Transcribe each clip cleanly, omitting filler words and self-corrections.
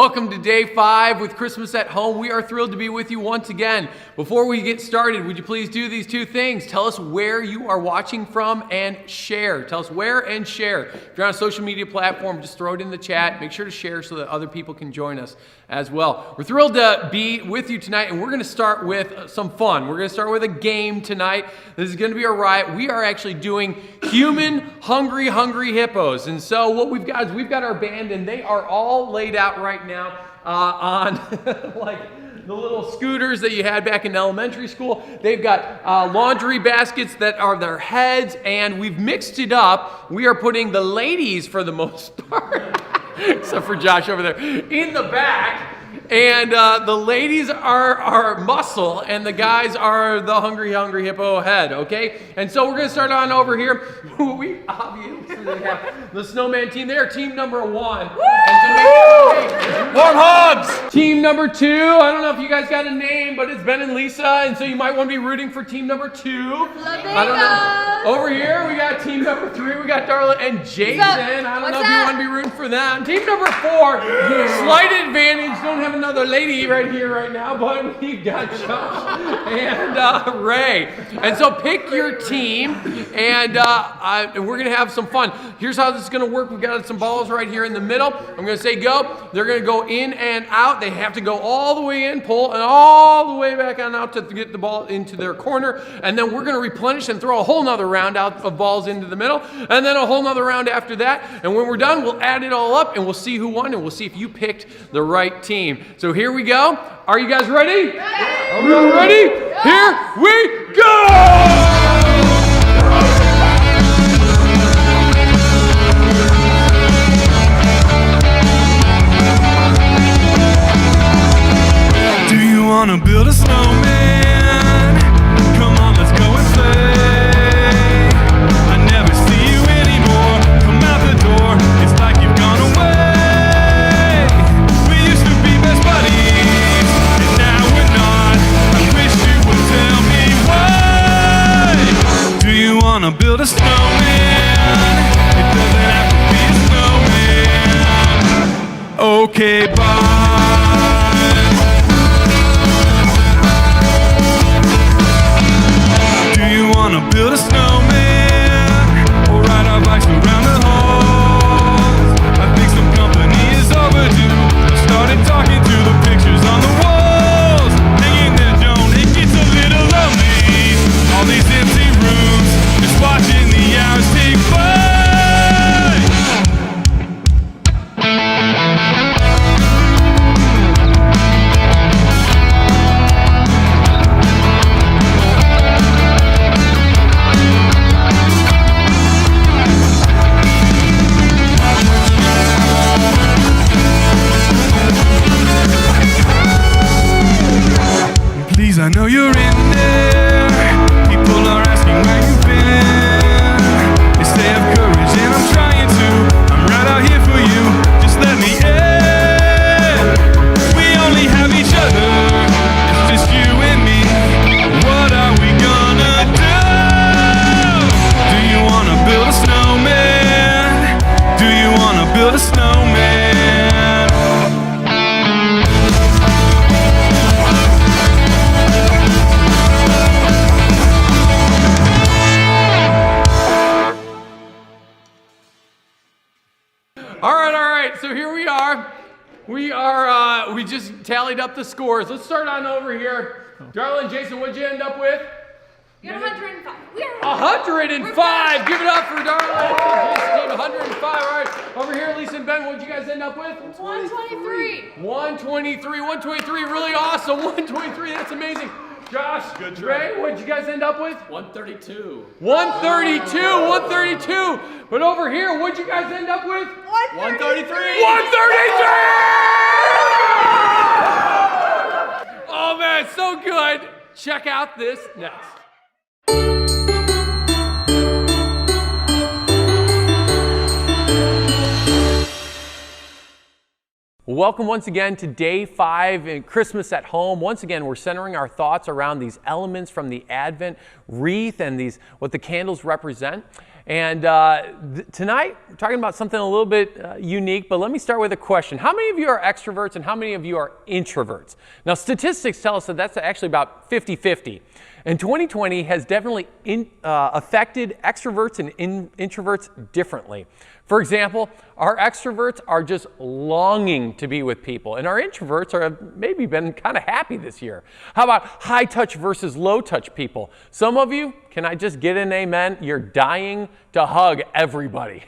Welcome to day 5 with Christmas at Home. We are thrilled to be with you once again. Before we get started, would you please do these two things? Tell us where you are watching from and share. Tell us where and share. If you're on a social media platform, just throw it in the chat. Make sure to share so that other people can join us as well. We're thrilled to be with you tonight, and we're going to start with some fun. We're going to start with a game tonight. This is going to be a riot. We are actually doing human hungry hippos. And so what we've got is we've got our band, and they are all laid out right now on like the little scooters that you had back in elementary school. They've got laundry baskets that are their heads, and we've mixed it up. We are putting the ladies, for the most part, except for Josh over there, in the back. And the ladies are muscle, and the guys are the hungry hippo head, okay? And so we're going to start on over here. We obviously have the Snowman team. They are team number 1. Warm hugs! Team number 2, I don't know if you guys got a name, but it's Ben and Lisa, and so you might want to be rooting for team number 2. I don't know. Over here, we got team number 3. We got Darla and Jason. I don't know if you want to be rooting for them. Team number 4, slight advantage. Don't have another lady right here right now, but we've got Josh and Ray. And so pick your team, and we're going to have some fun. Here's how this is going to work. We've got some balls right here in the middle. I'm going to say go. They're going to go in and out. They have to go all the way in, pull, and all the way back on out to get the ball into their corner. And then we're going to replenish and throw a whole nother round out of balls into the middle, and then a whole nother round after that. And when we're done, we'll add it all up, and we'll see who won, and we'll see if you picked the right team. So here we go. Are you guys ready? Are we all ready? Here we go! Do you want to build a snowman? Come on, let's go and play. I never see you anymore. Come out the door. It's like you've gone away. We used to be best buddies, and now we're not. I wish you would tell me why. Do you want to build a snowman? It doesn't have to be a snowman. Okay, bye. Build a snowman, or ride our bikes around the halls. I think some company is overdue. I started talking to the pictures on the walls. Hanging there, Joan, it gets a little lonely. All these empty rooms, just watching the hours tick by. I know you're in there. People are asking where you've been. They say have courage and I'm trying to. I'm right out here for you. Just let me in. We only have each other. It's just you and me. What are we gonna do? Do you wanna build a snowman? Do you wanna build a snowman? So here we are. We just tallied up the scores. Let's start on over here. Darla and Jason, what'd you end up with? We got 105. 105. Give it up for Darla and Jason. 105. All right. Over here, Lisa and Ben, what'd you guys end up with? 123. 123. Really awesome. 123. That's amazing. Josh, good try. Ray, what'd you guys end up with? 132. 132. But over here, what'd you guys end up with? 133. 133! Oh man, so good. Check out this next. Welcome once again to day 5 in Christmas at Home. Once again, we're centering our thoughts around these elements from the Advent wreath and what the candles represent. And tonight, we're talking about something a little bit unique, but let me start with a question. How many of you are extroverts and how many of you are introverts? Now, statistics tell us that that's actually about 50-50. And 2020 has definitely affected extroverts and introverts differently. For example, our extroverts are just longing to be with people, and our introverts have maybe been kind of happy this year. How about high touch versus low touch people? Some of you, can I just get an amen? You're dying to hug everybody.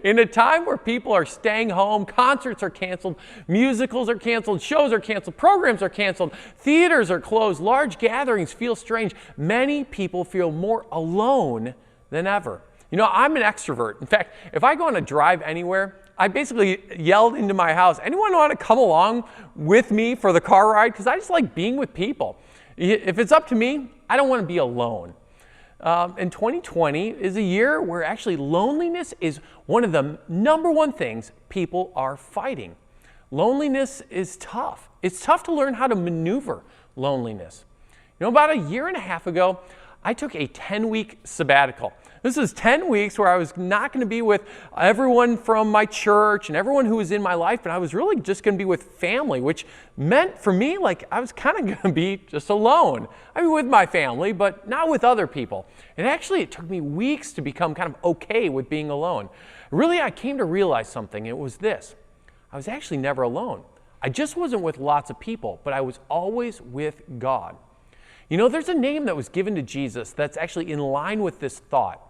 In a time where people are staying home, concerts are canceled, musicals are canceled, shows are canceled, programs are canceled, theaters are closed, large gatherings feel strange. Many people feel more alone than ever. You know, I'm an extrovert. In fact, if I go on a drive anywhere, I basically yelled into my house, anyone want to come along with me for the car ride? Because I just like being with people. If it's up to me, I don't want to be alone. And 2020 is a year where actually loneliness is one of the number one things people are fighting. Loneliness is tough. It's tough to learn how to maneuver loneliness. You know, about a year and a half ago, I took a 10-week sabbatical. This is 10 weeks where I was not going to be with everyone from my church and everyone who was in my life, but I was really just going to be with family, which meant for me, like I was kind of going to be just alone. I mean, with my family, but not with other people. And actually, it took me weeks to become kind of okay with being alone. Really, I came to realize something. It was this. I was actually never alone. I just wasn't with lots of people, but I was always with God. You know, there's a name that was given to Jesus that's actually in line with this thought.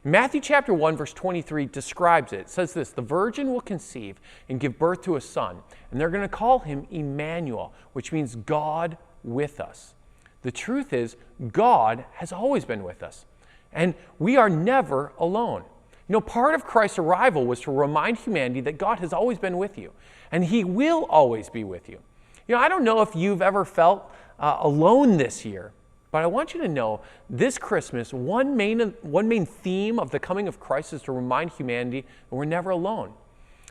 Matthew chapter 1, verse 23 describes it. It says this, the virgin will conceive and give birth to a son, and they're going to call him Emmanuel, which means God with us. The truth is, God has always been with us, and we are never alone. You know, part of Christ's arrival was to remind humanity that God has always been with you, and he will always be with you. You know, I don't know if you've ever felt alone this year, but I want you to know this Christmas, one main theme of the coming of Christ is to remind humanity that we're never alone.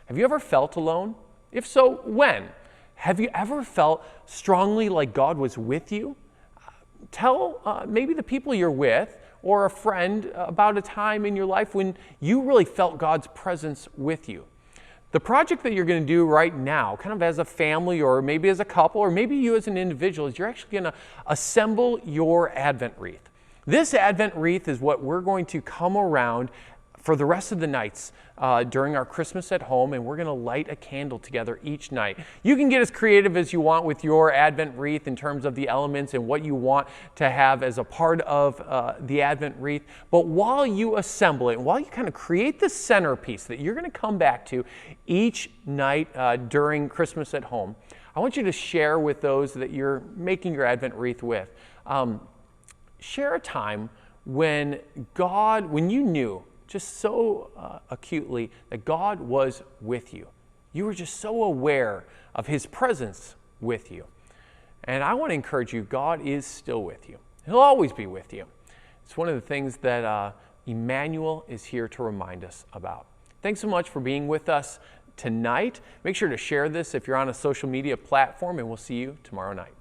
Have you ever felt alone? If so, when? Have you ever felt strongly like God was with you? Tell maybe the people you're with or a friend about a time in your life when you really felt God's presence with you. The project that you're going to do right now, kind of as a family or maybe as a couple or maybe you as an individual, is you're actually going to assemble your Advent wreath. This Advent wreath is what we're going to come around for the rest of the nights during our Christmas at home, and we're going to light a candle together each night. You can get as creative as you want with your Advent wreath in terms of the elements and what you want to have as a part of the Advent wreath. But while you assemble it, while you kind of create the centerpiece that you're going to come back to each night during Christmas at home, I want you to share with those that you're making your Advent wreath with. Share a time when you knew just so acutely that God was with you. You were just so aware of his presence with you. And I want to encourage you, God is still with you. He'll always be with you. It's one of the things that Emmanuel is here to remind us about. Thanks so much for being with us tonight. Make sure to share this if you're on a social media platform, and we'll see you tomorrow night.